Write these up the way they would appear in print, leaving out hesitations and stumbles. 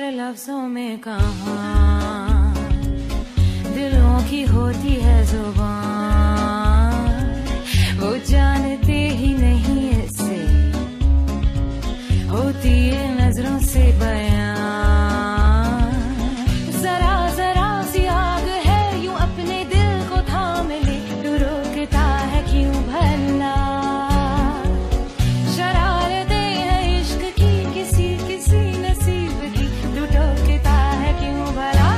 करार लफ्जों में कहाँ दिलों की होती है जुबान, वो जानते ही नहीं इससे होती है नजरों से बयां। जरा जरा सी आग है यूं अपने दिल को थाम ले, तू रोकता है क्यों भला? शरारतें हैं इश्क की किसी किसी नसीब की, तू टोकता है क्यों भला?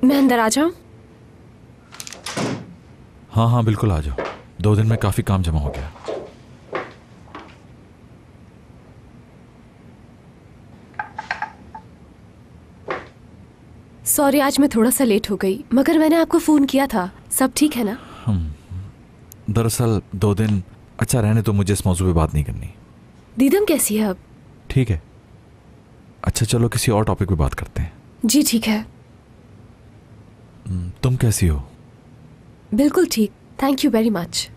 मैं अंदर आ जाऊं? हाँ हाँ बिल्कुल आ जाओ। 2 दिन में काफी काम जमा हो गया। सॉरी, आज मैं थोड़ा सा लेट हो गई, मगर मैंने आपको फोन किया था। सब ठीक है ना? दरअसल 2 दिन अच्छा रहने तो मुझे इस मौजू पे बात नहीं करनी। दीदम कैसी है अब? ठीक है। अच्छा चलो किसी और टॉपिक पे बात करते हैं। जी ठीक है। तुम कैसी हो? बिल्कुल ठीक, thank you very much.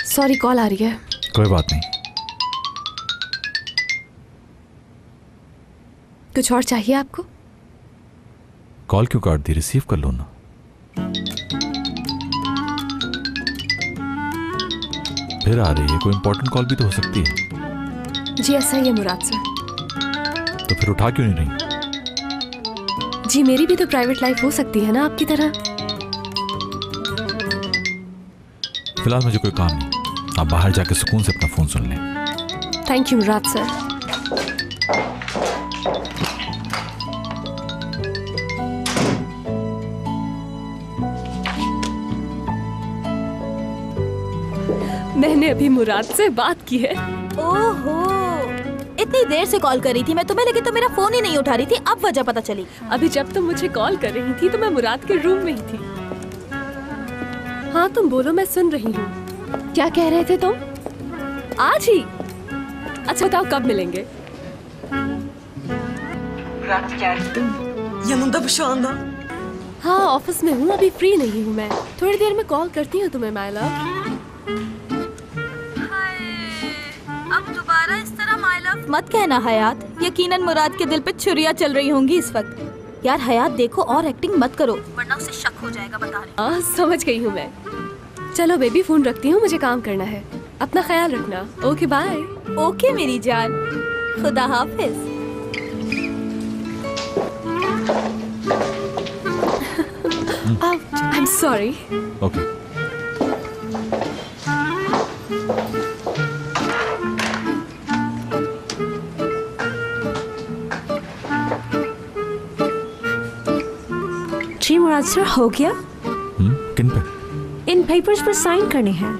Sorry call आ रही है। कोई बात नहीं। कुछ और चाहिए आपको? कॉल क्यों काट दी? रिसीव कर लो ना। फिर आ रही है, कोई इंपॉर्टेंट कॉल भी तो हो सकती है। जी ऐसा ही है मुराद सर। तो फिर उठा क्यों नहीं रही? जी मेरी भी तो प्राइवेट लाइफ हो सकती है ना आपकी तरह। फिलहाल मुझे कोई काम नहीं, आप बाहर जाकर सुकून से अपना फोन सुन लें। Thank you Murad sir. मैंने अभी मुराद से बात की है। ओहो, इतनी देर से कॉल कर रही थी मैं तुम्हें, लेकिन तुम मेरा फोन ही नहीं उठा रही थी। अब वजह पता चली। अभी जब तुम मुझे कॉल कर रही थी तो मैं मुराद के रूम में ही थी। हाँ तुम बोलो, मैं सुन रही हूँ। क्या कह रहे थे तुम? आज ही? अच्छा बताओ कब मिलेंगे? Murat geldim. Yanında mı şu anda? हाँ ऑफिस में हूँ, अभी फ्री नहीं हूँ मैं। थोड़ी देर में कॉल करती हूँ तुम्हें माय लव। अब दोबारा इस तरह माय लव मत कहना हयात। यकीनन मुराद के दिल पे छुरियां चल रही होंगी इस वक्त। यार हयात देखो, और एक्टिंग मत करो वरना उसे शक हो जाएगा। बता रही समझ गई हूँ मैं। चलो बेबी फोन रखती हूँ, मुझे काम करना है। अपना ख्याल रखना। Okay bye. ओके मेरी जान, खुदा हाफिज। I am sorry. ओके। जी मुराद सर, हो गया? किन पे? इन पेपर्स पर साइन करने हैं।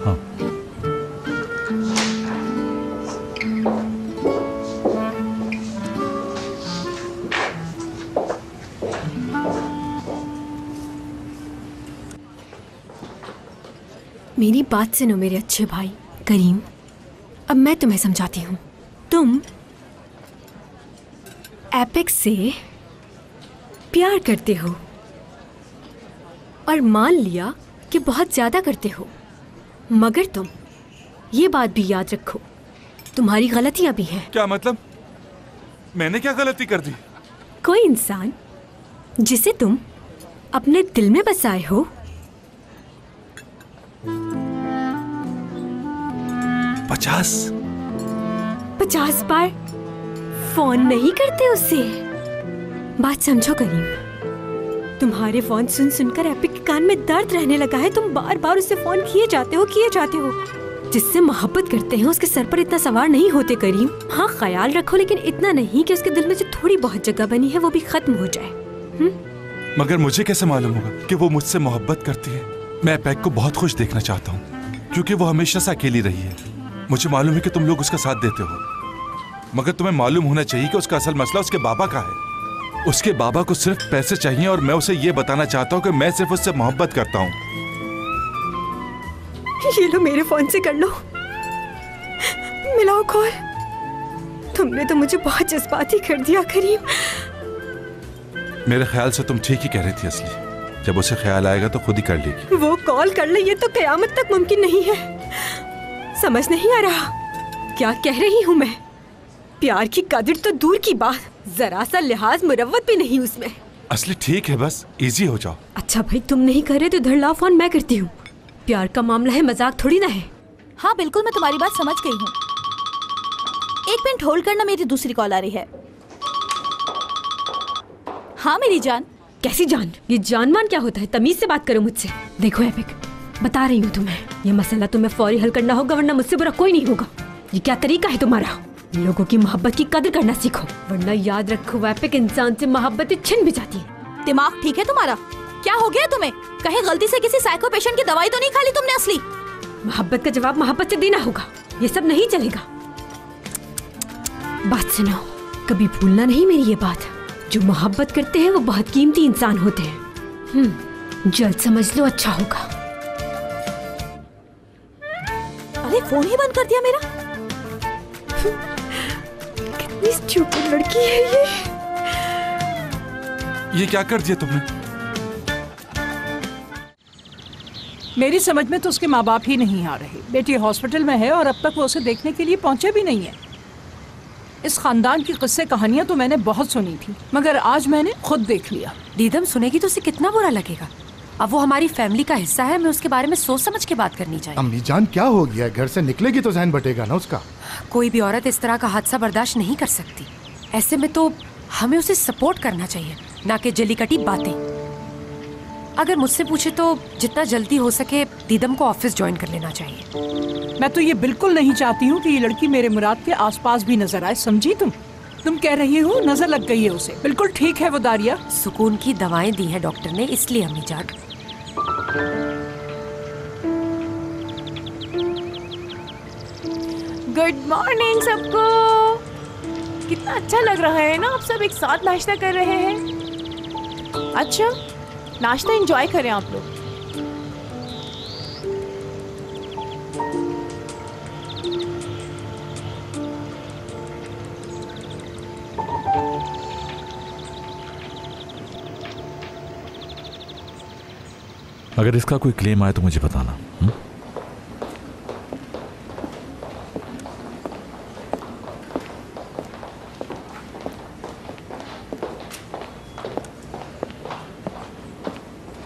हाँ। मेरी बात सुनो मेरे अच्छे भाई करीम, अब मैं तुम्हें समझाती हूँ। तुम एपेक्स से प्यार करते हो और मान लिया कि बहुत ज्यादा करते हो, मगर तुम ये बात भी याद रखो तुम्हारी गलतियां भी हैं। क्या मतलब? मैंने क्या गलती कर दी? कोई इंसान जिसे तुम अपने दिल में बसाए हो 50 बार फोन नहीं करते उससे। बात समझो करीम, तुम्हारे फोन सुन सुनकर एपिक के कान में दर्द रहने लगा है। तुम बार बार उससे फोन किए जाते हो। जिससे मोहब्बत करते हैं उसके सर पर इतना सवार नहीं होते करीम। हाँ ख्याल रखो, लेकिन इतना नहीं कि उसके दिल में जो थोड़ी बहुत जगह बनी है वो भी खत्म हो जाए। मगर मुझे कैसे मालूम होगा कि वो मुझसे मोहब्बत करती है? मैं एपेक को बहुत खुश देखना चाहता हूँ, क्योंकि वो हमेशा से अकेली रही है। मुझे मालूम है कि तुम लोग उसका साथ देते हो, मगर तुम्हें मालूम होना चाहिए कि उसका असल मसला उसके बाबा का है। उसके बाबा को सिर्फ पैसे चाहिए और मैं उसे ये बताना चाहता हूँ कि मैं सिर्फ उससे मोहब्बत करता हूँ। ये लो, मेरे फोन से कर लो, मिलाओ कॉल। तुमने तो मुझे बहुत जज्बाती कर दिया करीम। मेरे ख्याल से तुम ठीक ही कह रही थी असली। जब उसे ख्याल आएगा तो खुद ही कर लेगी। वो कॉल कर ले, ये तो कयामत तक मुमकिन नहीं है। समझ नहीं आ रहा क्या कह रही हूँ मैं। प्यार की कदर तो दूर की बात, जरा सा लिहाज मुरव्वत भी नहीं उसमें। असली ठीक है, बस इजी हो जाओ। अच्छा भाई, तुम नहीं कर रहे तो इधर लाओ फोन, मैं करती हूँ। प्यार का मामला है, मजाक थोड़ी ना है। हाँ बिल्कुल, मैं तुम्हारी बात समझ गई हूँ। एक मिनट होल्ड करना, मेरी दूसरी कॉल आ रही है। हाँ मेरी जान। कैसी जान? ये जान मान क्या होता है? तमीज से बात करो मुझसे। देखो एपिक, बता रही हूँ तुम्हें, ये मसला तुम्हें फौरी हल करना होगा, वरना मुझसे बुरा कोई नहीं होगा। ये क्या तरीका है तुम्हारा? लोगों की मोहब्बत की कदर करना सीखो, वरना याद रखो एपिक, इंसान से मोहब्बत छिन भी जाती है। दिमाग ठीक है तुम्हारा? क्या हो गया तुम्हें? कहीं गलती से किसी साइको पेशेंट की दवाई तो नहीं खा ली तुमने असली? मोहब्बत का जवाब मोहब्बत से देना होगा, ये सब नहीं चलेगा। बात सुनो, कभी भूलना नहीं मेरी ये बात। जो मोहब्बत करते हैं वो बहुत कीमती इंसान होते हैं। जल्द समझ लो, अच्छा होगा। अरे फोन ही बंद कर दिया मेरा। कितनी स्टूपिड लड़की है ये क्या कर दिया तुमने? मेरी समझ में तो उसके माँ बाप ही नहीं आ रहे। बेटी हॉस्पिटल में है और अब तक वो उसे देखने के लिए पहुंचे भी नहीं है। इस खानदान की किस्से कहानियां तो मैंने बहुत सुनी थी, मगर आज मैंने खुद देख लिया। दीदम सुनेगी तो उसे कितना बुरा लगेगा। अब वो हमारी फैमिली का हिस्सा है, हमें उसके बारे में सोच समझ के बात करनी चाहिए। अम्मी जान, क्या हो गया? घर से निकलेगी तो जहन बटेगा ना उसका। कोई भी औरत इस तरह का हादसा बर्दाश्त नहीं कर सकती। ऐसे में तो हमें उसे सपोर्ट करना चाहिए, ना कि जलीकटी बातें। अगर मुझसे पूछे तो जितना जल्दी हो सके दीदम को ऑफिस ज्वाइन कर लेना चाहिए। मैं तो ये बिल्कुल नहीं चाहती हूँ कि ये लड़की मेरे मुराद के आसपास भी नजर आए, समझी तुम कह रही हो नजर लग गई है उसे। बिल्कुल ठीक है वो दारिया। सुकून की दवाएं दी हैं डॉक्टर ने, इसलिए अम्मी जान। गुड मॉर्निंग सबको। कितना अच्छा लग रहा है ना, आप सब एक साथ नाश्ता कर रहे हैं। अच्छा, नाश्ता एंजॉय करें आप लोग। अगर इसका कोई क्लेम आए तो मुझे बताना।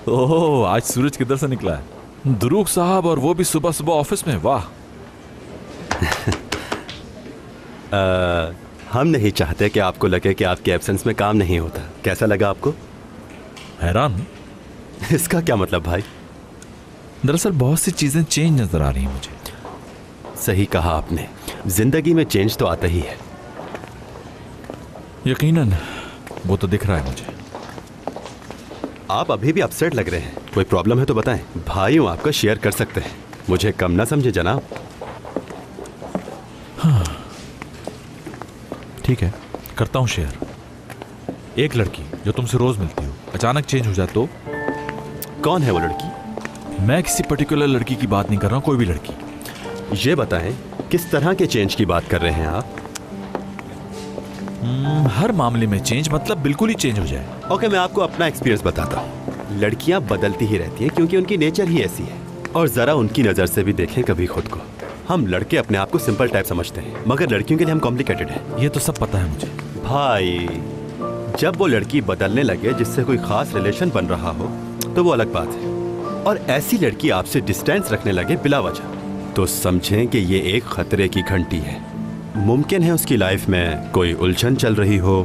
ओह, आज सूरज किधर से निकला है? दुरूक साहब, और वो भी सुबह सुबह ऑफिस में, वाह। हम नहीं चाहते कि आपको लगे कि आपके एब्सेंस में काम नहीं होता। कैसा लगा आपको? हैरान हूं। इसका क्या मतलब भाई? दरअसल बहुत सी चीजें चेंज नजर आ रही हैं मुझे। सही कहा आपने, जिंदगी में चेंज तो आता ही है। यकीनन, वो तो दिख रहा है मुझे। आप अभी भी अपसेट लग रहे हैं। कोई प्रॉब्लम है तो बताएं, भाई हूं आपका, शेयर कर सकते हैं। मुझे कम ना समझे जनाब। हाँ, ठीक है, करता हूं शेयर। एक लड़की जो तुमसे रोज मिलती हो अचानक चेंज हो जाए तो? कौन है वो लड़की? मैं किसी पर्टिकुलर लड़की की बात नहीं कर रहा हूं, कोई भी लड़की। ये बताएं, किस तरह के चेंज की बात कर रहे हैं आप? हर मामले में चेंज, मतलब बिल्कुल ही चेंज हो जाए। ओके, मैं आपको अपना एक्सपीरियंस बताता हूँ। लड़कियां बदलती ही रहती हैं क्योंकि उनकी नेचर ही ऐसी है। और जरा उनकी नजर से भी देखें कभी खुद को। हम लड़के अपने आप को सिंपल टाइप समझते हैं, मगर लड़कियों के लिए हम कॉम्प्लिकेटेड हैं। ये तो सब पता है मुझे भाई। जब वो लड़की बदलने लगे जिससे कोई खास रिलेशन बन रहा हो तो वो अलग बात है। और ऐसी लड़की आपसे डिस्टेंस रखने लगे बिला वजह, तो समझें कि ये एक खतरे की घंटी है। मुमकिन है उसकी लाइफ में कोई उलझन चल रही हो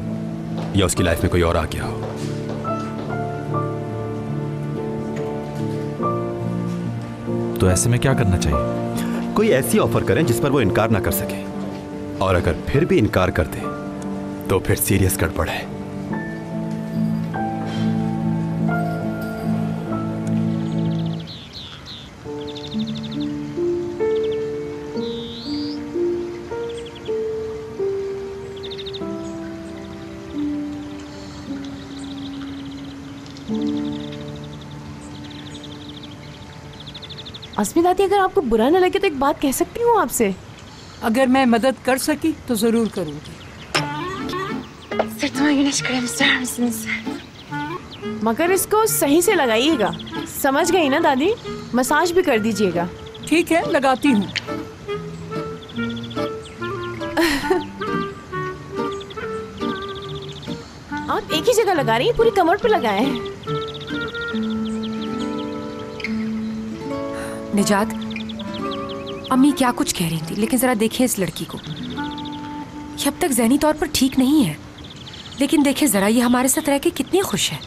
या उसकी लाइफ में कोई और आ गया हो। तो ऐसे में क्या करना चाहिए? कोई ऐसी ऑफर करें जिस पर वो इनकार ना कर सके, और अगर फिर भी इनकार कर दे तो फिर सीरियस गड़बड़ है। अस्मी दादी, अगर आपको बुरा न लगे तो एक बात कह सकती हूँ आपसे? अगर मैं मदद कर सकी तो जरूर करूंगी। Sırtıma güneş kremi sürer misiniz? मगर इसको सही से लगाइएगा, समझ गई ना दादी? मसाज भी कर दीजिएगा। ठीक है, लगाती हूँ। आप एक ही जगह लगा रही हैं, पूरी कमर पे लगाए हैं। निजात, अम्मी क्या कुछ कह रही थी, लेकिन जरा देखिए इस लड़की को। ये अब तक ज़हनी तौर पर ठीक नहीं है, लेकिन देखिए जरा ये हमारे साथ रह के कितनी खुश है।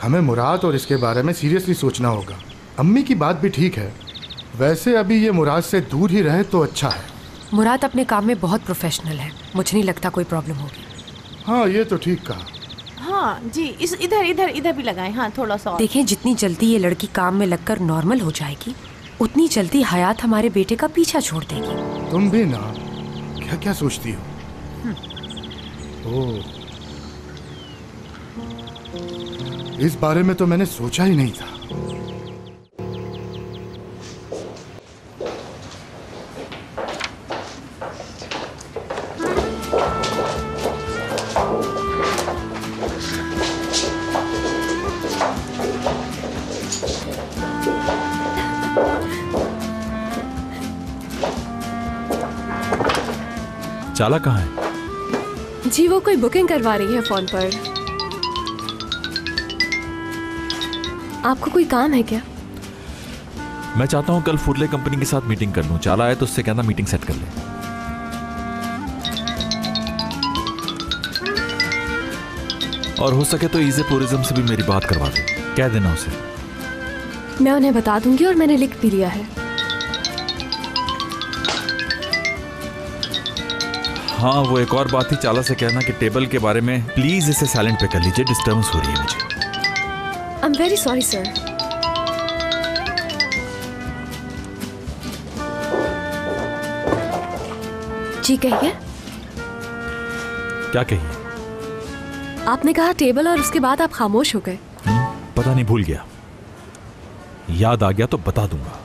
हमें मुराद और इसके बारे में सीरियसली सोचना होगा। अम्मी की बात भी ठीक है, वैसे अभी ये मुराद से दूर ही रहे तो अच्छा है। मुराद अपने काम में बहुत प्रोफेशनल है, मुझे नहीं लगता कोई प्रॉब्लम होगी। हाँ, ये तो ठीक कहा। हाँ जी, इस इधर इधर इधर भी लगाएं। हाँ, थोड़ा सा और। देखिए, जितनी जल्दी ये लड़की काम में लगकर नॉर्मल हो जाएगी, उतनी जल्दी हयात हमारे बेटे का पीछा छोड़ देगी। तुम भी ना क्या क्या सोचती हो। ओह, इस बारे में तो मैंने सोचा ही नहीं था। चाला कहाँ है? जी, वो कोई बुकिंग करवा रही है फोन पर। आपको कोई काम है क्या? मैं चाहता हूँ कल फुरले कंपनी के साथ मीटिंग कर लूँ। चाला है तो उससे कहना मीटिंग सेट कर ले। और हो सके तो ईज़े टूरिज्म से भी मेरी बात करवा दो, कह देना उसे। मैं उन्हें बता दूंगी और मैंने लिख भी लिया है। हाँ, वो एक और बात ही चाला से कहना कि टेबल के बारे में प्लीज इसे साइलेंट पे कर लीजिए, डिस्टर्बेंस हो रही है मुझे। I am very sorry sir. जी कहिए। क्या कहिए? आपने कहा टेबल और उसके बाद आप खामोश हो गए। पता नहीं, भूल गया। याद आ गया तो बता दूंगा।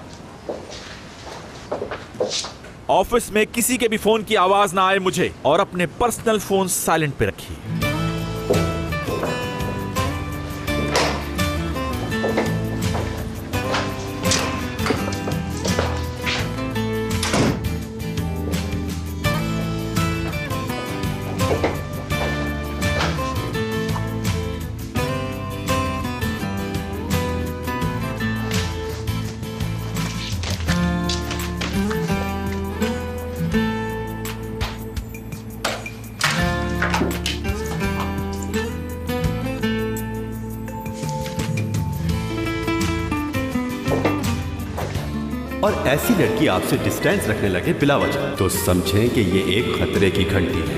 ऑफिस में किसी के भी फोन की आवाज ना आए मुझे, और अपने पर्सनल फोन साइलेंट पे रखिए। और ऐसी लड़की आपसे डिस्टेंस रखने लगे बिला वजह, तो समझें कि ये एक खतरे की घंटी है।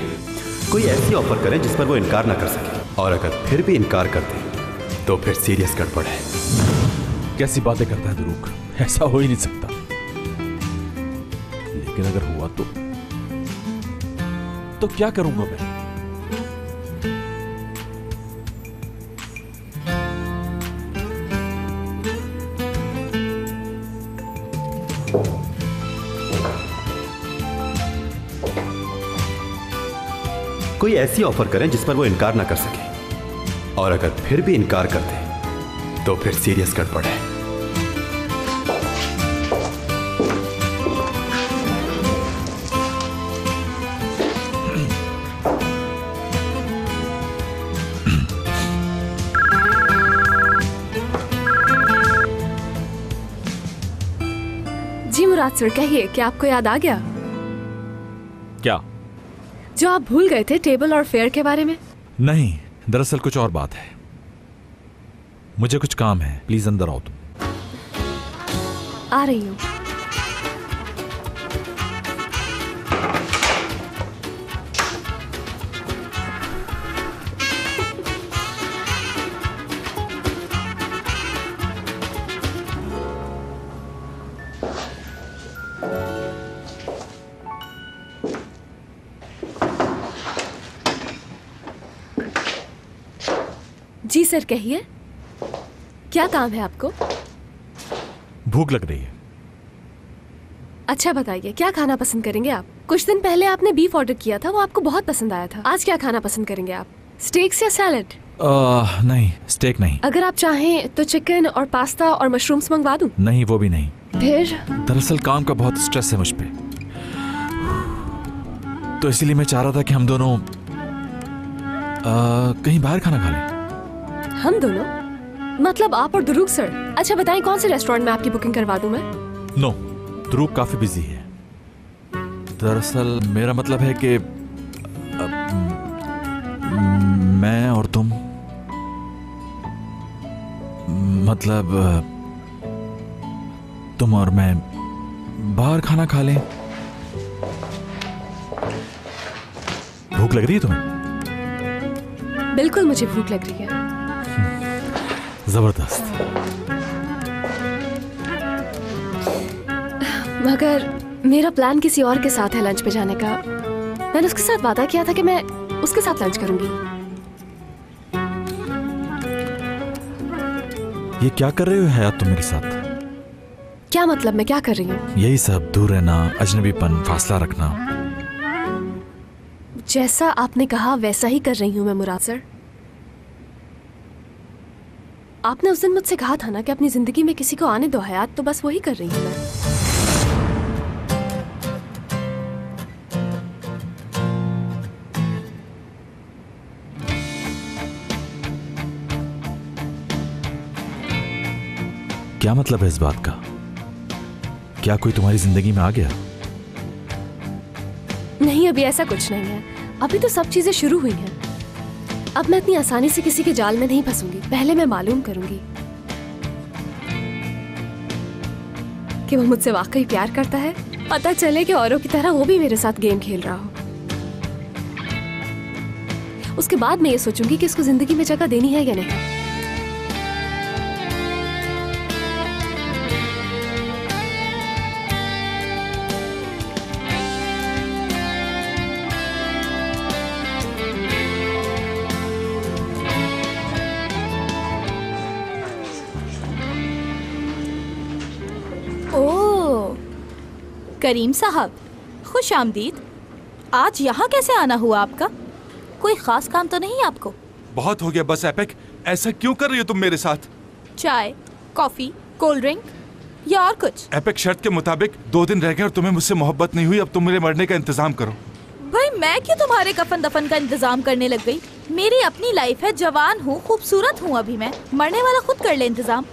कोई ऐसी ऑफर करें जिस पर वो इनकार ना कर सके, और अगर फिर भी इनकार कर दे तो फिर सीरियस गड़बड़ है। कैसी बातें करता है दुरूक, ऐसा हो ही नहीं सकता। लेकिन अगर हुआ तो क्या करूंगा मैं? कोई ऐसी ऑफर करें जिस पर वो इनकार ना कर सके, और अगर फिर भी इनकार कर दे तो फिर सीरियस गड़बड़ है। जी मुराद सर, कहिए, क्या आपको याद आ गया? क्या? जो आप भूल गए थे टेबल और फेयर के बारे में? नहीं, दरअसल कुछ और बात है। मुझे कुछ काम है, प्लीज अंदर आओ तुम। आ रही हूँ। जी सर, कहिए, क्या काम है आपको? भूख लग रही है। अच्छा बताइए, क्या खाना पसंद करेंगे आप? कुछ दिन पहले आपने बीफ ऑर्डर किया था, वो आपको बहुत पसंद आया था। आज क्या खाना पसंद करेंगे आप? स्टेक्स या सैलड? नहीं, स्टेक नहीं। अगर आप चाहें तो चिकन और पास्ता और मशरूम्स मंगवा दूं? नहीं, वो भी नहीं। फिर? दरअसल काम का बहुत स्ट्रेस है मुझ पे, तो इसीलिए मैं चाह रहा था कि हम दोनों कहीं बाहर खाना खा लें। हम दोनों? मतलब आप और दुरूक सर? अच्छा बताएं, कौन से रेस्टोरेंट में आपकी बुकिंग करवा दूं मैं? नो, दुरूक काफी बिजी है। दरअसल मेरा मतलब है कि मैं और तुम, मतलब तुम और मैं बाहर खाना खा लें। भूख लग रही है तुम्हें? बिल्कुल, मुझे भूख लग रही है। जबरदस्त। मगर मेरा प्लान किसी और के साथ है लंच पे जाने का। मैंने उसके साथ वादा किया था कि मैं उसके साथ लंच करूंगी। ये क्या कर रहे हो हयात तुम मेरे साथ? क्या मतलब मैं क्या कर रही हूँ? यही सब, दूर रहना, अजनबीपन, फासला रखना। जैसा आपने कहा वैसा ही कर रही हूँ मैं मुराद सर। आपने उस दिन मुझसे कहा था ना कि अपनी जिंदगी में किसी को आने दो हयात, तो बस वही कर रही हूँ मैं। क्या मतलब है इस बात का? क्या कोई तुम्हारी जिंदगी में आ गया? नहीं, अभी ऐसा कुछ नहीं है। अभी तो सब चीजें शुरू हुई हैं। अब मैं इतनी आसानी से किसी के जाल में नहीं फंसूंगी। पहले मैं मालूम करूंगी कि वो मुझसे वाकई प्यार करता है। पता चले कि औरों की तरह वो भी मेरे साथ गेम खेल रहा हो। उसके बाद मैं ये सोचूंगी कि इसको जिंदगी में जगह देनी है या नहीं। करीम साहब, खुश आमदीद। आज यहाँ कैसे आना हुआ आपका? कोई खास काम तो नहीं आपको? बहुत हो गया बस एपिक, ऐसा क्यों कर रही हो तुम मेरे साथ? चाय, कॉफी, कोल्ड ड्रिंक या और कुछ? एपिक, शर्त के मुताबिक 2 दिन रह गए और तुम्हें मुझसे मोहब्बत नहीं हुई। अब तुम मेरे मरने का इंतजाम करो। भाई, मैं क्यों तुम्हारे कफन दफन का इंतजाम करने लग गई? मेरी अपनी लाइफ है, जवान हूँ, खूबसूरत हूँ। अभी मैं मरने वाला खुद कर ले इंतजाम।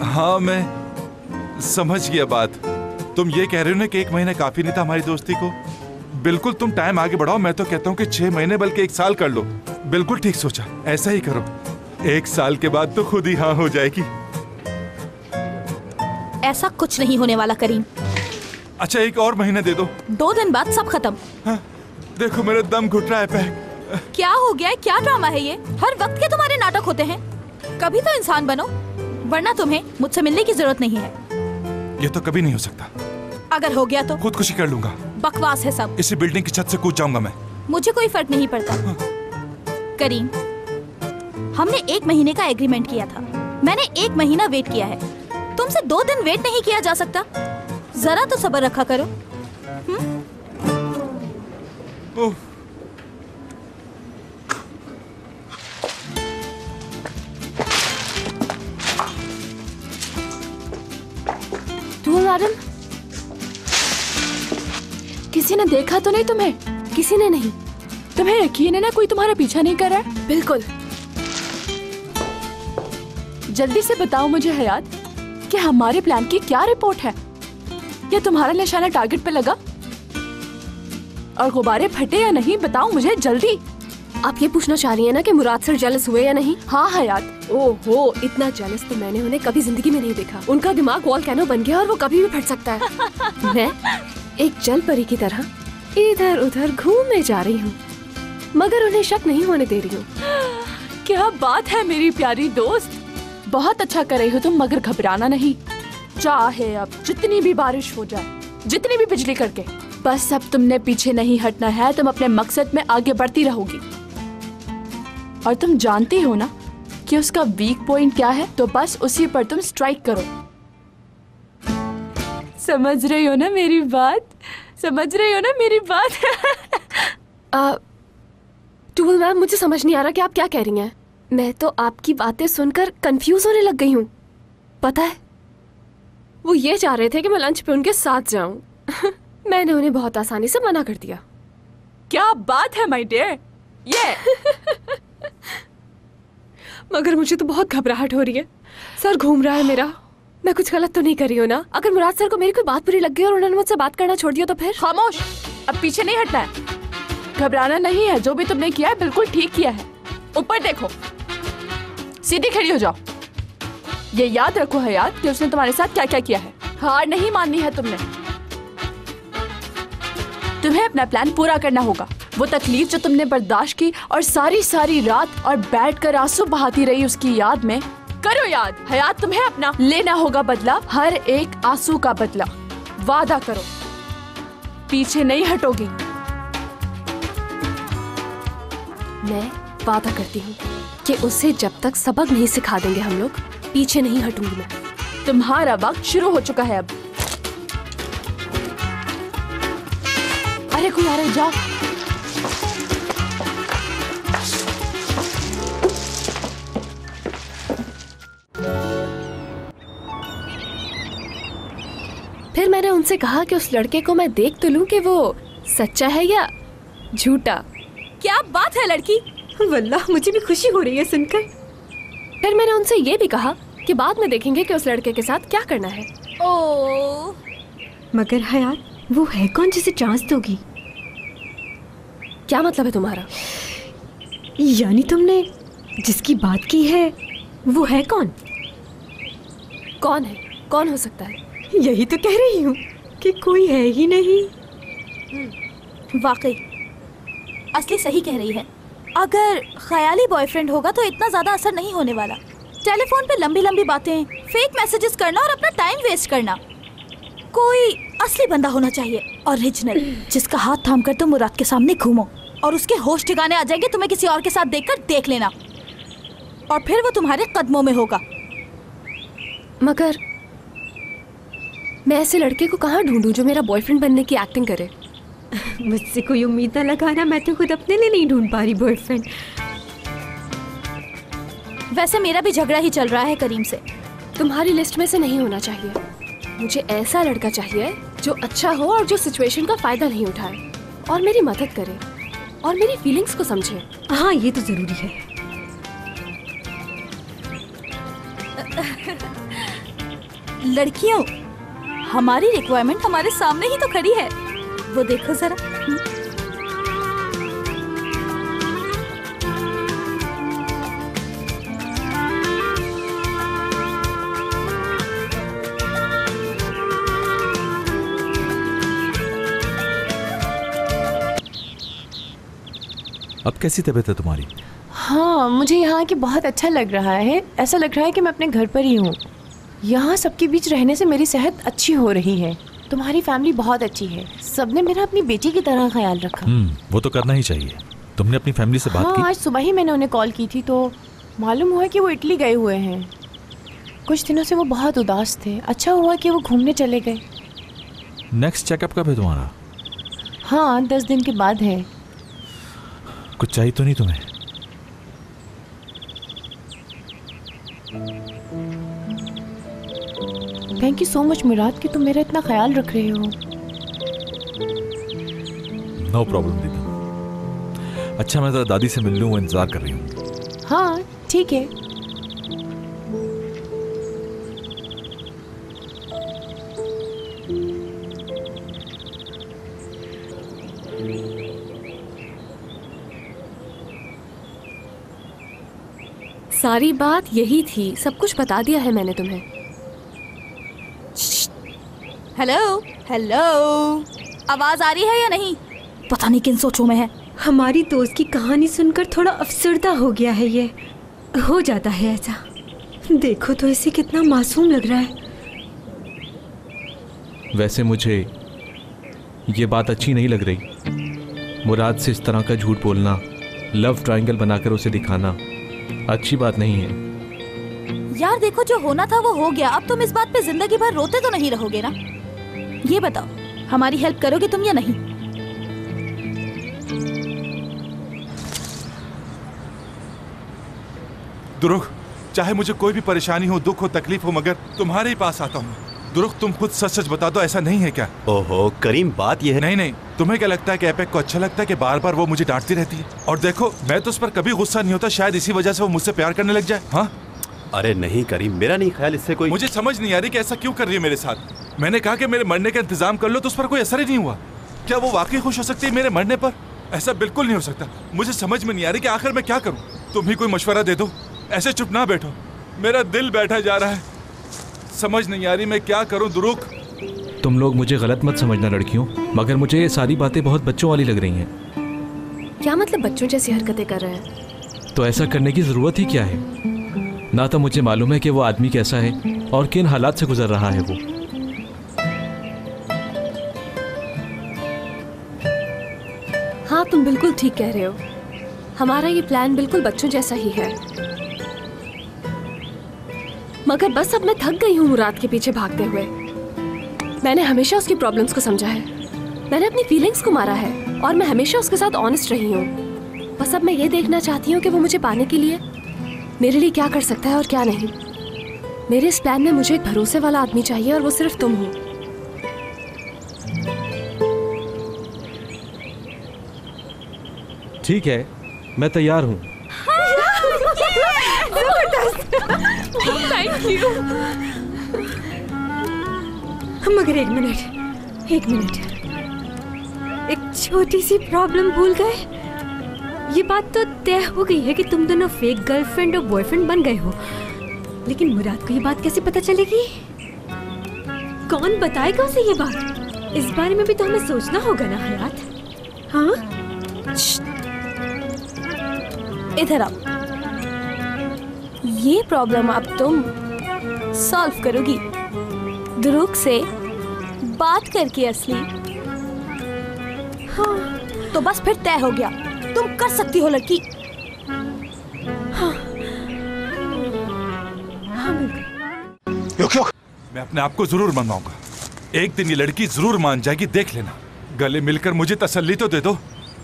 हाँ, मैं समझ गया बात। तुम ये कह रहे हो ना कि 1 महीना काफी नहीं था हमारी दोस्ती को। बिल्कुल, तुम टाइम आगे बढ़ाओ। मैं तो कहता हूँ कि 6 महीने बल्कि 1 साल कर लो। बिल्कुल ठीक सोचा, ऐसा ही करो। 1 साल के बाद तो खुद ही हाँ हो जाएगी। ऐसा कुछ नहीं होने वाला करीम। अच्छा, 1 और महीना दे दो। 2 दिन बाद सब खत्म। हाँ, देखो मेरा दम घुट रहा है पैक। क्या हो गया है? क्या ड्रामा है ये? हर वक्त के तुम्हारे नाटक होते हैं। कभी तो इंसान बनो, वरना तुम्हें मुझसे मिलने की जरूरत नहीं है। ये तो कभी नहीं हो सकता। अगर हो गया तो खुदकुशी कर लूंगा। बकवास है सब। इसी बिल्डिंग की छत से कूद जाऊंगा मैं। मुझे कोई फर्क नहीं पड़ता। करीम, हमने 1 महीने का एग्रीमेंट किया था। मैंने 1 महीना वेट किया है। तुमसे 2 दिन वेट नहीं किया जा सकता। जरा तो सब्र रखा करो। मैडम, किसी ने देखा तो नहीं तुम्हें? किसी ने नहीं। तुम्हें यकीन है ना कोई तुम्हारा पीछा नहीं कर रहा है? बिल्कुल। जल्दी से बताओ मुझे हयात कि हमारे प्लान की क्या रिपोर्ट है। क्या तुम्हारा निशाना टारगेट पे लगा और गुब्बारे फटे या नहीं? बताओ मुझे जल्दी। आप ये पूछना चाह रही है ना कि मुराद सर जेलस हुए या नहीं? हाँ हयात। ओहो, इतना जेलस तो मैंने उन्हें कभी जिंदगी में नहीं देखा। उनका दिमाग वॉल्केनो बन गया और वो कभी भी फट सकता है। मैं एक जल परी की तरह इधर उधर घूमने जा रही हूँ, मगर उन्हें शक नहीं होने दे रही हूँ। क्या बात है मेरी प्यारी दोस्त, बहुत अच्छा कर रही हो तुम, मगर घबराना नहीं। चाहे अब जितनी भी बारिश हो जाए, जितनी भी बिजली कड़के, बस अब तुमने पीछे नहीं हटना है। तुम अपने मकसद में आगे बढ़ती रहोगी। और तुम जानती हो ना कि उसका वीक पॉइंट क्या है, तो बस उसी पर तुम स्ट्राइक करो। समझ रही हो ना मेरी बात? समझ रही हो ना मेरी बात? टूबल मैम, मुझे समझ नहीं आ रहा कि आप क्या कह रही हैं। मैं तो आपकी बातें सुनकर कंफ्यूज होने लग गई हूँ। पता है, वो ये चाह रहे थे कि मैं लंच पे उनके साथ जाऊं। मैंने उन्हें बहुत आसानी से मना कर दिया। क्या बात है माय डियर, ये मगर मुझे तो बहुत घबराहट हो रही है। सर घूम रहा है मेरा। मैं कुछ गलत तो नहीं कर रही हूँ ना? अगर मुराद सर को मेरी कोई बात बुरी लग गई और उन्होंने मुझसे बात करना छोड़ दिया तो फिर? खामोश, अब पीछे नहीं हटना है। घबराना नहीं है, जो भी तुमने किया है बिल्कुल ठीक किया है। ऊपर देखो, सीधी खड़ी हो जाओ। ये याद रखो हयात कि उसने तुम्हारे साथ क्या क्या किया है। हार नहीं माननी है तुमने। तुम्हें अपना प्लान पूरा करना होगा। वो तकलीफ जो तुमने बर्दाश्त की और सारी रात और बैठकर आंसू बहाती रही उसकी याद में, करो याद। हयात, तुम्हें अपना लेना होगा बदला, हर एक आंसू का बदला। वादा करो, पीछे नहीं हटोगी। मैं वादा करती हूँ कि उसे जब तक सबक नहीं सिखा देंगे हम लोग, पीछे नहीं हटूंगी मैं। तुम्हारा वक्त शुरू हो चुका है अब। अरे कोई आ रहा है, जाओ। फिर मैंने उनसे कहा कि उस लड़के को मैं देख तो लूं कि वो सच्चा है या झूठा। क्या बात है लड़की, वल्लाह मुझे भी खुशी हो रही है सुनकर। फिर मैंने उनसे ये भी कहा कि बाद में देखेंगे कि उस लड़के के साथ क्या करना है। ओह, मगर हयात, वो है कौन जिसे चांस दोगी? क्या मतलब है तुम्हारा? यानी तुमने जिसकी बात की है वो है कौन? कौन है? कौन हो सकता है? यही तो कह रही हूँ कि कोई है ही नहीं। वाकई असली सही कह रही है। अगर ख्याली बॉयफ्रेंड होगा तो इतना ज्यादा असर नहीं होने वाला। टेलीफोन पे लंबी लंबी बातें, फेक मैसेजेस करना और अपना टाइम वेस्ट करना। कोई असली बंदा होना चाहिए, ओरिजिनल, जिसका हाथ थाम कर तुम मुराद के सामने घूमो और उसके होश ठिकाने आ जाएंगे तुम्हें किसी और के साथ देखकर देख लेना, और फिर वो तुम्हारे कदमों में होगा। मगर मैं ऐसे लड़के को कहाँ ढूंढूं जो मेरा बॉयफ्रेंड बनने की एक्टिंग करे? मुझसे कोई उम्मीद ना लगाना, मैं तो खुद अपने लिए नहीं ढूंढ पा रही बॉयफ्रेंड। वैसे मेरा भी झगड़ा ही चल रहा है करीम से। तुम्हारी लिस्ट में से नहीं होना चाहिए। मुझे ऐसा लड़का चाहिए जो अच्छा हो और जो सिचुएशन का फायदा नहीं उठाए और मेरी मदद करे और मेरी फीलिंग्स को समझे। हाँ, ये तो जरूरी है। लड़कियों, हमारी रिक्वायरमेंट हमारे सामने ही तो खड़ी है, वो देखो जरा। अब कैसी तबीयत है तुम्हारी? हाँ, मुझे यहाँ के बहुत अच्छा लग रहा है। ऐसा लग रहा है कि मैं अपने घर पर ही हूँ। यहाँ सबके बीच रहने से मेरी सेहत अच्छी हो रही है। तुम्हारी फैमिली बहुत अच्छी है, सबने मेरा अपनी बेटी की तरह ख्याल रखा। वो तो करना ही चाहिए। तुमने अपनी फैमिली से बात की? आज सुबह ही मैंने उन्हें कॉल की थी तो मालूम हुआ कि वो इटली गए हुए हैं। कुछ दिनों से वो बहुत उदास थे। अच्छा हुआ कि वो घूमने चले गए। नेक्स्ट चेकअप कब है तुम्हारा? हाँ, 10 दिन के बाद है। कुछ चाहिए तो नहीं तुम्हें? थैंक यू सो मच मुराद कि तुम मेरा इतना ख्याल रख रहे हो। नो प्रॉब्लम दीदा। अच्छा, मैं जरा दादी से मिल लूं, वो इंतजार कर रही हूँ। हाँ ठीक है। सारी बात यही थी, सब कुछ बता दिया है मैंने तुम्हें। हेलो हेलो, आवाज आ रही है या नहीं? पता नहीं किन सोचों में है। हमारी दोस्त की कहानी सुनकर थोड़ा अफसरदा हो गया है। ये हो जाता है ऐसा। देखो तो इसे कितना मासूम लग रहा है। वैसे मुझे ये बात अच्छी नहीं लग रही। मुराद से इस तरह का झूठ बोलना, लव ट्रायंगल बनाकर उसे दिखाना, अच्छी बात नहीं है। यार देखो, जो होना था वो हो गया। अब तुम इस बात पे जिंदगी भर रोते तो नहीं रहोगे ना? ये बताओ, हमारी हेल्प करोगे तुम या नहीं? दुरुख, चाहे मुझे कोई भी परेशानी हो, दुख हो, तकलीफ हो, मगर तुम्हारे ही पास आता हूँ। दुरुख, तुम खुद सच सच बता दो, ऐसा नहीं है क्या? ओहो करीम, बात यह है। नहीं नहीं, तुम्हें क्या लगता है कि एपेक को अच्छा लगता है कि बार बार वो मुझे डांटती रहती है? और देखो, मैं तो उस पर कभी गुस्सा नहीं होता, शायद इसी वजह से वो मुझसे प्यार करने लग जाए। हाँ? अरे नहीं करीम, मेरा नहीं ख्याल इससे कोई। मुझे समझ नहीं आ रही कि ऐसा क्यों कर रही है मेरे साथ। मैंने कहा कि मेरे मरने का इंतजाम कर लो, तो उस पर कोई असर ही नहीं हुआ। क्या वो वाकई खुश हो सकती है मेरे मरने पर? ऐसा बिल्कुल नहीं हो सकता। मुझे समझ में नहीं आ रही कि आखिर मैं क्या करूं। तुम ही कोई मशवरा दे दो, ऐसे चुप ना बैठो। मेरा दिल बैठा जा रहा है, समझ नहीं आ रही मैं क्या करूं। दुरुख, तुम लोग मुझे गलत मत समझना लड़कियों, मगर मुझे ये सारी बातें बहुत बच्चों वाली लग रही हैं। क्या मतलब बच्चों जैसी हरकतें कर रहे हैं? तो ऐसा करने की ज़रूरत ही क्या है? ना तो मुझे मालूम है कि वो आदमी कैसा है और किन हालात से गुजर रहा है वो। हाँ, तुम बिल्कुल ठीक कह रहे हो। हमारा ये प्लान बिल्कुल बच्चों जैसा ही है। मगर बस अब मैं थक गई हूँ मुराद के पीछे भागते हुए। मैंने हमेशा उसकी प्रॉब्लम्स को समझा है, मैंने अपनी फीलिंग्स को मारा है और मैं हमेशा उसके साथ ऑनेस्ट रही हूँ। बस अब मैं ये देखना चाहती हूँ कि वो मुझे पाने के लिए मेरे लिए क्या कर सकता है और क्या नहीं। मेरे इस प्लान में मुझे एक भरोसे वाला आदमी चाहिए और वो सिर्फ तुम हो। ठीक है, मैं तैयार हूँ। Thank you. मगर एक मिनट, एक छोटी सी प्रॉब्लम भूल गए। ये बात तो तय हो गई है कि तुम दोनों फेक गर्लफ्रेंड और बॉयफ्रेंड बन गए हो, लेकिन मुराद को ये बात कैसे पता चलेगी? कौन बताएगा उसे ये बात? इस बारे में भी तो हमें सोचना होगा ना हयात। हाँ, इधर आओ। ये प्रॉब्लम अब तुम सॉल्व करोगी दुरुख से बात करके असली। हाँ, तो बस फिर तय हो गया, तुम कर सकती हो लड़की। हाँ, हाँ मैं अपने आप को जरूर मनवाऊंगा। एक दिन ये लड़की जरूर मान जाएगी, देख लेना। गले मिलकर मुझे तसल्ली तो दे दो।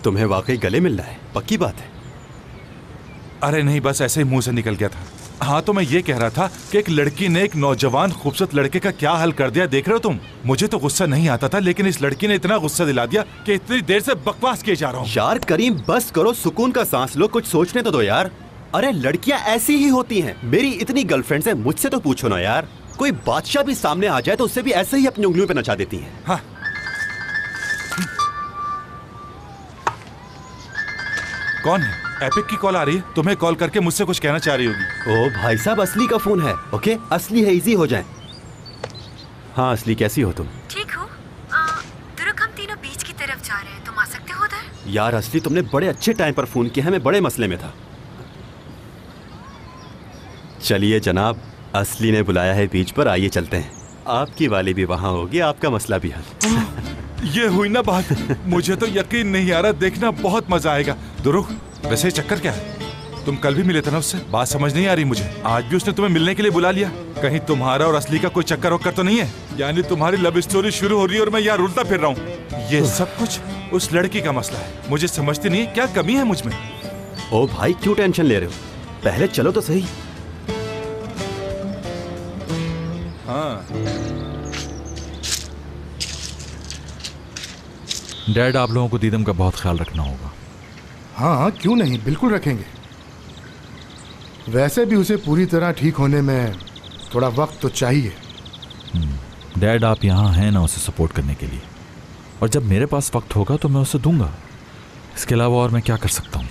तुम्हें वाकई गले मिलना है? पक्की बात है? अरे नहीं, बस ऐसे ही मुंह से निकल गया था। हाँ, तो मैं ये कह रहा था कि एक लड़की ने एक नौजवान खूबसूरत लड़के का क्या हाल कर दिया, देख रहे हो तुम? मुझे तो गुस्सा नहीं आता था, लेकिन इस लड़की ने इतना गुस्सा दिला दिया कि इतनी देर से बकवास किए जा रहा हूँ। यार करीम, बस करो, सुकून का सांस लो, कुछ सोचने तो दो यार। अरे लड़कियां ऐसी ही होती हैं। मेरी इतनी गर्लफ्रेंड्स हैं, मुझसे तो पूछो ना यार। कोई बादशाह भी सामने आ जाए तो उससे भी ऐसे ही अपनी उंगलियों पे नचा देती हैं। हाँ। कौन है? एपिक की कॉल आ रही है। तुम्हें कॉल करके मुझसे कुछ कहना चाह रही होगी। ओ भाई साहब, असली का फोन है। ओके, असली है, इजी हो जाए। हाँ असली, कैसी हो तुम? ठीक हो। दुरुख, हम तीनों बीच की तरफ जा रहे हैं, तुम आ सकते हो उधर? यार असली, तुमने बड़े अच्छे टाइम पर फोन किया है, मैं बड़े मसले में था। चलिए जनाब, असली ने बुलाया है बीच पर, आइए चलते हैं। आपकी वाली भी वहाँ होगी, आपका मसला भी हल। ये हुई ना बात। मुझे तो यकीन नहीं आ रहा, देखना बहुत मजा आएगा। दुरुख, वैसे चक्कर क्या है? तुम कल भी मिले थे ना उससे, बात समझ नहीं आ रही मुझे। आज भी उसने तुम्हें मिलने के लिए बुला लिया। कहीं तुम्हारा और असली का कोई चक्कर वक्कर तो नहीं है? यानी तुम्हारी लव स्टोरी शुरू हो रही है और मैं यहाँ रुलता फिर रहा हूँ। ये सब कुछ उस लड़की का मसला है। मुझे समझती नहीं क्या कमी है मुझ में। ओ भाई, क्यों टेंशन ले रहे हो? पहले चलो तो सही। हाँ डैड, आप लोगों को दीदम का बहुत ख्याल रखना होगा। हाँ, क्यों नहीं, बिल्कुल रखेंगे। वैसे भी उसे पूरी तरह ठीक होने में थोड़ा वक्त तो चाहिए। डैड, आप यहाँ हैं ना उसे सपोर्ट करने के लिए, और जब मेरे पास वक्त होगा तो मैं उसे दूंगा। इसके अलावा और मैं क्या कर सकता हूँ?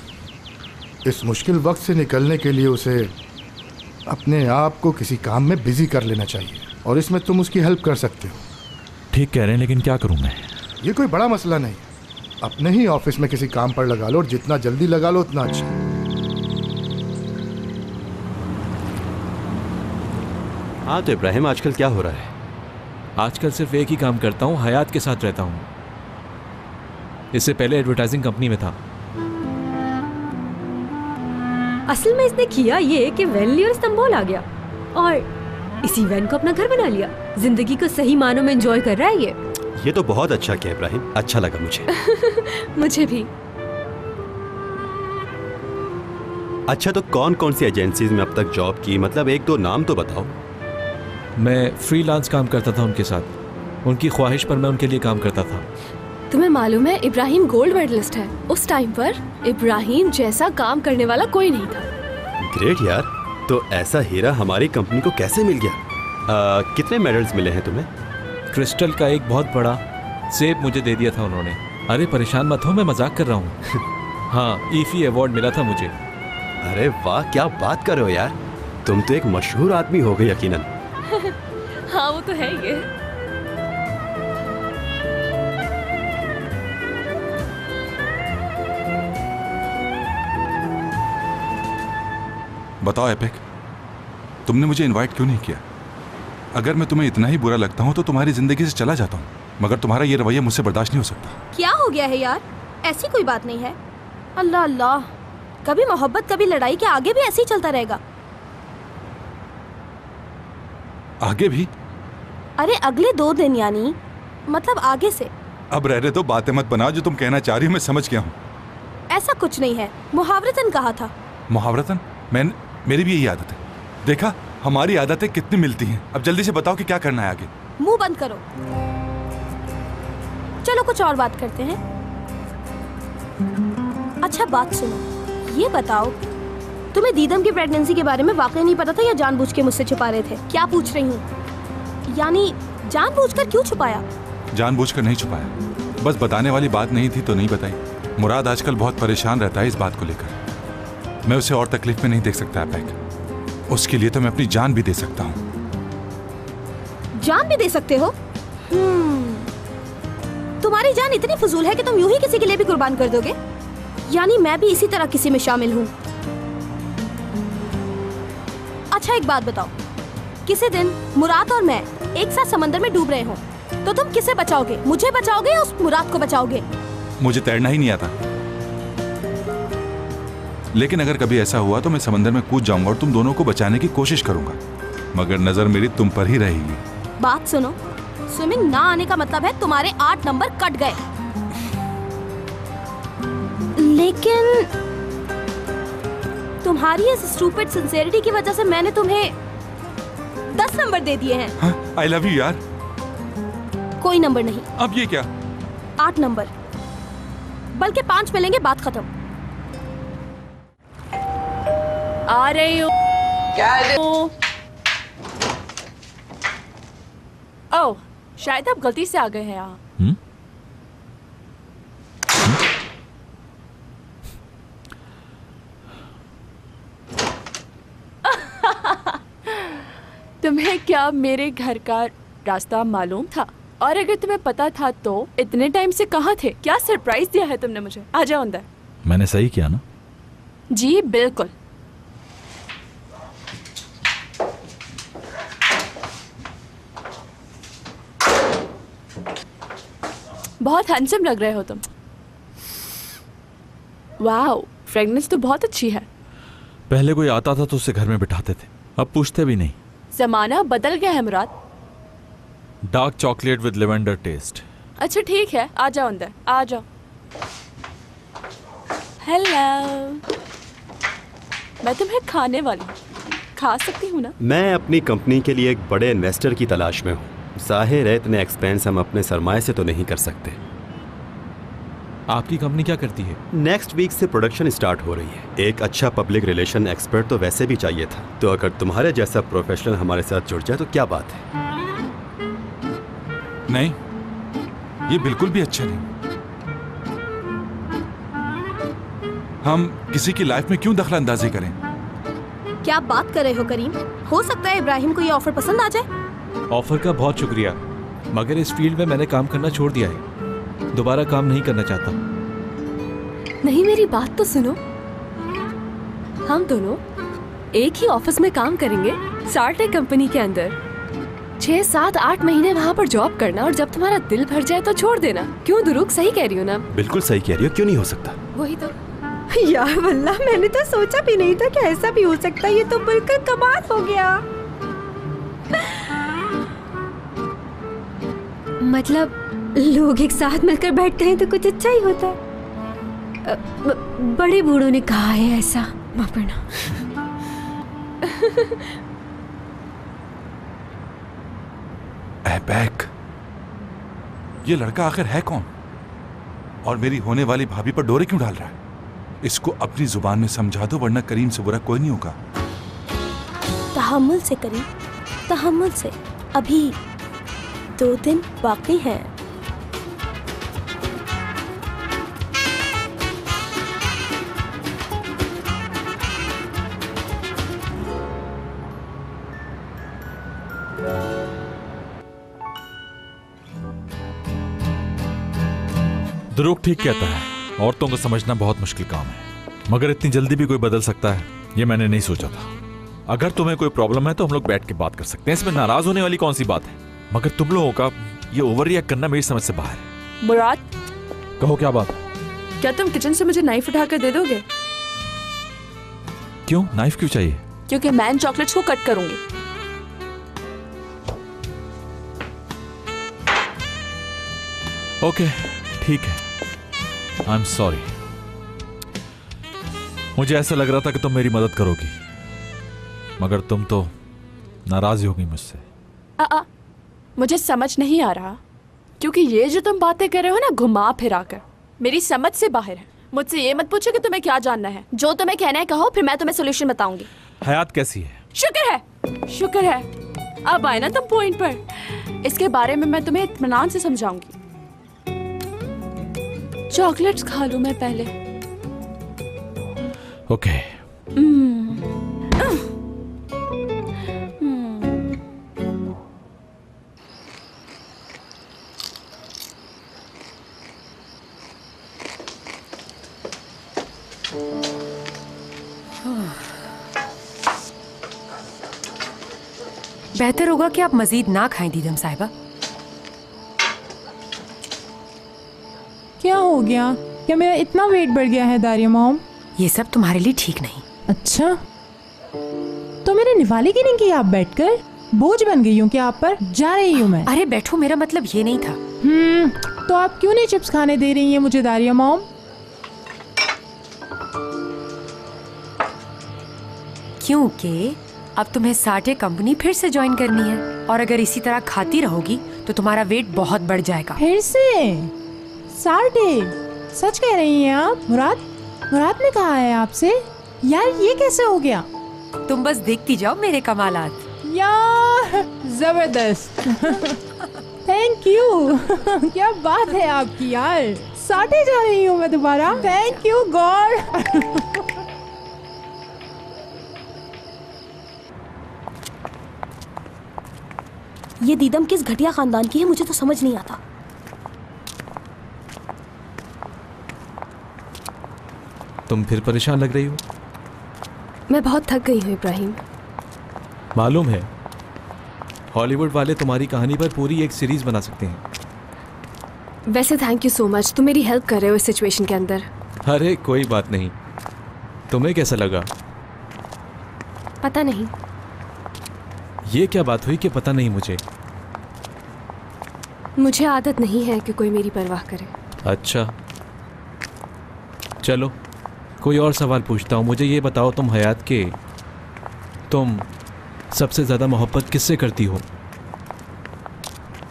इस मुश्किल वक्त से निकलने के लिए उसे अपने आप को किसी काम में बिजी कर लेना चाहिए, और इसमें तुम उसकी हेल्प कर सकते हो। ठीक कह रहे हैं, लेकिन क्या करूँ मैं? ये कोई बड़ा मसला नहीं, अपने ही ऑफिस में किसी काम पर लगा लो, और जितना जल्दी लगा लो उतना अच्छा। हाँ तो इब्राहिम, आजकल क्या हो रहा है? आजकल सिर्फ एक ही काम करता हूँ, हयात के साथ रहता हूँ। इससे पहले एडवर्टाइजिंग कंपनी में था। असल में इसने किया ये कि वैन लिया और इस्तांबुल आ गया और इसी वैन को अपना घर बना लिया। जिंदगी को सही मानों में एंजॉय कर रहा है ये तो बहुत अच्छा किया इब्राहिम, अच्छा लगा मुझे। मुझे भी। अच्छा, तो कौन कौन सी एजेंसीज में अब तक जॉब की, मतलब एक दो नाम तो बताओ। मैं फ्रीलांस काम करता था उनके साथ, उनकी ख्वाहिश पर मैं उनके लिए काम करता था। तुम्हें मालूम है इब्राहिम गोल्ड मेडलिस्ट है। उस टाइम पर इब्राहिम जैसा काम करने वाला कोई नहीं था। ग्रेट यार, तो ऐसा हीरा हमारी कंपनी को कैसे मिल गया? कितने मेडल्स मिले हैं तुम्हें? क्रिस्टल का एक बहुत बड़ा सेब मुझे दे दिया था उन्होंने। अरे परेशान मत हो, मैं मजाक कर रहा हूँ। हाँ, ईफी अवार्ड मिला था मुझे। अरे वाह, क्या बात कर रहे हो यार, तुम तो एक मशहूर आदमी हो गए यकीनन। हाँ वो तो है ये। बताओ एपिक, तुमने मुझे इनवाइट क्यों नहीं किया? अगर मैं तुम्हें इतना ही बुरा लगता हूँ तो तुम्हारी जिंदगी से चला जाता हूँ, मगर तुम्हारा ये रवैया मुझसे बर्दाश्त नहीं हो सकता। क्या हो गया है यार? ऐसी कोई बात नहीं है। अल्लाह अल्लाह, कभी मोहब्बत कभी लड़ाई, के आगे भी ऐसे ही चलता रहेगा? आगे भी? अरे अगले 2 दिन, यानी मतलब आगे से। अब रहने दो, बातें मत बनाओ। जो तुम कहना चाह रही हो मैं समझ गया हूँ। ऐसा कुछ नहीं है, मुहावरतन कहा था। मुहावरतन? मेरी भी यही आदत है। देखा, हमारी आदतें कितनी मिलती हैं। अब जल्दी से बताओ कि क्या करना है आगे। मुंह बंद करो, चलो कुछ और बात करते हैं। अच्छा बात सुनो, ये बताओ तुम्हें दीदम की प्रेगनेंसी के बारे में वाकई नहीं पता था या जानबूझ के मुझसे छुपा रहे थे? क्या पूछ रही हूँ, यानी जानबूझकर क्यों छुपाया? जानबूझकर नहीं छुपाया, बस बताने वाली बात नहीं थी तो नहीं बताई। मुराद आजकल बहुत परेशान रहता है इस बात को लेकर। मैं उसे और तकलीफ में नहीं देख सकता एपिक। उसके लिए तो मैं अपनी जान भी दे सकता हूँ। जान भी दे सकते हो? तुम्हारी जान इतनी फजूल है कि तुम यूं ही किसी के लिए भी कुर्बान कर दोगे? यानी मैं भी इसी तरह किसी में शामिल हूँ। अच्छा एक बात बताओ, किसी दिन मुराद और मैं एक साथ समंदर में डूब रहे हो तो तुम किसे बचाओगे? मुझे बचाओगे या उस मुराद को बचाओगे? मुझे तैरना ही नहीं आता, लेकिन अगर कभी ऐसा हुआ तो मैं समंदर में कूद जाऊंगा और तुम दोनों को बचाने की कोशिश करूंगा, मगर नजर मेरी तुम पर ही रहेगी। बात सुनो, स्विमिंग ना आने का मतलब है तुम्हारे 8 नंबर कट गए। लेकिन तुम्हारी इस स्टूपिड सिंसेरिटी की वजह से मैंने तुम्हें 10 नंबर दे दिए हैं। आई लव यू यार। कोई नंबर नहीं। अब ये क्या? 8 नंबर, बल्कि 5 मिलेंगे, बात खत्म। आ रही हूँ। ओह, शायद आप गलती से आ गए हैं यहाँ। तुम्हें क्या मेरे घर का रास्ता मालूम था? और अगर तुम्हें पता था तो इतने टाइम से कहाँ थे? क्या सरप्राइज दिया है तुमने मुझे। आ जाओ अंदर। मैंने सही किया ना? जी बिल्कुल। बहुत हैंडसम लग रहे हो तुम। वाओ, फ्रेगनेंस तो बहुत अच्छी है। पहले कोई आता था तो उसे घर में बिठाते थे, अब पूछते भी नहीं। जमाना बदल गया है Murad. Dark chocolate with lavender taste. अच्छा ठीक है, आ जाओ अंदर, आ जाओ। हेलो, मैं तुम्हें खाने वाली हूँ, खा सकती हूँ ना? मैं अपनी कंपनी के लिए एक बड़े इन्वेस्टर की तलाश में हूँ। जाहिर है इतने एक्सपेंस हम अपने सरमाए से तो नहीं कर सकते। आपकी कंपनी क्या करती है? नेक्स्ट वीक से प्रोडक्शन स्टार्ट हो रही है। एक अच्छा पब्लिक रिलेशन एक्सपर्ट तो वैसे भी चाहिए था, तो अगर तुम्हारे जैसा प्रोफेशनल हमारे साथ जुड़ जाए तो क्या बात है। नहीं, ये बिल्कुल भी अच्छा नहीं। हम किसी की लाइफ में क्यों दखलंदाजी करें? क्या बात कर रहे हो करीम? हो सकता है इब्राहिम को ये ऑफर पसंद आ जाए। ऑफर का बहुत शुक्रिया, मगर इस फील्ड में मैंने काम करना छोड़ दिया है, दोबारा काम नहीं करना चाहता। नहीं, मेरी बात तो सुनो। हम दोनों एक ही ऑफिस में काम करेंगे, सार्टेक कंपनी के अंदर। 6, 7, 8 महीने वहाँ पर जॉब करना और जब तुम्हारा दिल भर जाए तो छोड़ देना। क्यों दुरुक, सही कह रही हो ना? बिल्कुल सही कह रही हो, क्यों नहीं हो सकता? वही तो। यार वल्लाह मैंने तो सोचा भी नहीं था कि ऐसा भी हो सकता है। ये तो बिल्कुल कमाल हो गया। मतलब लोग एक साथ मिलकर बैठते हैं तो कुछ अच्छा ही होता है। बड़े बूढ़ों ने कहा है ऐसा। माफरना। ऐबक, ये लड़का आखिर है कौन और मेरी होने वाली भाभी पर डोरे क्यों डाल रहा है? इसको अपनी जुबान में समझा दो वरना करीम से बुरा कोई नहीं होगा। तहम्मुल से करीम, तहम्मुल से। अभी 2 दिन बाकी हैं। ध्रुव ठीक कहता है, औरतों को समझना बहुत मुश्किल काम है, मगर इतनी जल्दी भी कोई बदल सकता है ये मैंने नहीं सोचा था। अगर तुम्हें कोई प्रॉब्लम है तो हम लोग बैठ के बात कर सकते हैं, इसमें नाराज होने वाली कौन सी बात है। मगर तुम लोगों का ये ओवर रिएक्ट करना मेरी समझ से बाहर है। मुराद, कहो क्या बात? क्या तुम किचन से मुझे नाइफ उठाकर दे दोगे? क्यों? नाइफ क्यों चाहिए? क्योंकि मैं इन चॉकलेट्स को कट करूंगी। ओके ठीक है, आई एम सॉरी। मुझे ऐसा लग रहा था कि तुम मेरी मदद करोगी, मगर तुम तो नाराज होगी मुझसे। मुझे समझ नहीं आ रहा, क्योंकि ये जो तुम बातें कर रहे हो ना घुमा फिरा कर मेरी समझ से बाहर है। मुझसे ये मत पूछो कि तुम्हें क्या जानना है, जो तुम्हें कहना है कहो, फिर मैं तुम्हें सोल्यूशन बताऊंगी। हयात कैसी है? शुक्र है, शुक्र है। अब आए ना तुम पॉइंट पर। इसके बारे में मैं तुम्हें इत्मीनान से समझाऊंगी। चॉकलेट्स खा लूं मैं पहले। ओके। बेहतर होगा कि आप मजीद ना खाएं दीदम साहिबा। क्या हो गया? क्या मेरा इतना वेट बढ़ गया है दारिया मॉम? ये सब तुम्हारे लिए ठीक नहीं। अच्छा, तो मेरे निवाले की नहीं की आप बैठकर? बोझ बन गई हूँ क्या आप पर? जा रही हूँ मैं। अरे बैठो, मेरा मतलब ये नहीं था। तो आप क्यों नहीं चिप्स खाने दे रही हैं मुझे दारिया मॉम? क्योंकि अब तुम्हें साटे कंपनी फिर से ज्वाइन करनी है, और अगर इसी तरह खाती रहोगी तो तुम्हारा वेट बहुत बढ़ जाएगा। फिर से? साटे? सच कह रही हैं आप? मुराद ने कहा है आपसे? यार ये कैसे हो गया? तुम बस देखती जाओ मेरे कमालात। यार जबरदस्त। Thank you. क्या बात है आपकी यार। साटे जा रही हूँ मैं दोबारा। Thank you God. ये दीदम किस घटिया खानदान की है मुझे तो समझ नहीं आता। तुम फिर परेशान लग रही हो। मैं बहुत थक गई हूँ इब्राहिम। मालूम है, हॉलीवुड वाले तुम्हारी कहानी पर पूरी एक सीरीज बना सकते हैं। वैसे थैंक यू सो मच, तुम मेरी हेल्प कर रहे हो इस सिचुएशन के अंदर। अरे कोई बात नहीं। तुम्हें कैसा लगा? पता नहीं। ये क्या बात हुई कि पता नहीं? मुझे आदत नहीं है कि कोई मेरी परवाह करे। अच्छा चलो, कोई और सवाल पूछता हूँ। मुझे ये बताओ, तुम हयात के तुम सबसे ज़्यादा मोहब्बत किससे करती हो?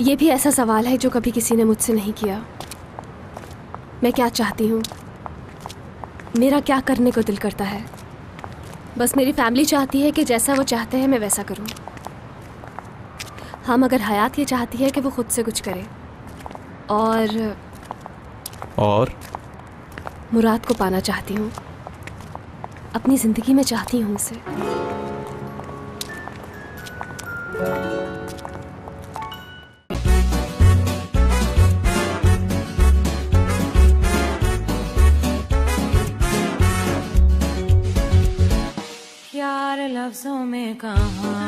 ये भी ऐसा सवाल है जो कभी किसी ने मुझसे नहीं किया। मैं क्या चाहती हूँ, मेरा क्या करने को दिल करता है, बस मेरी फैमिली चाहती है कि जैसा वो चाहते हैं मैं वैसा करूँ। हाँ, मगर हयात ये चाहती है कि वो खुद से कुछ करे, और मुराद को पाना चाहती हूँ, अपनी ज़िंदगी में चाहती हूँ उसे। यार लफ्जों में कहाँ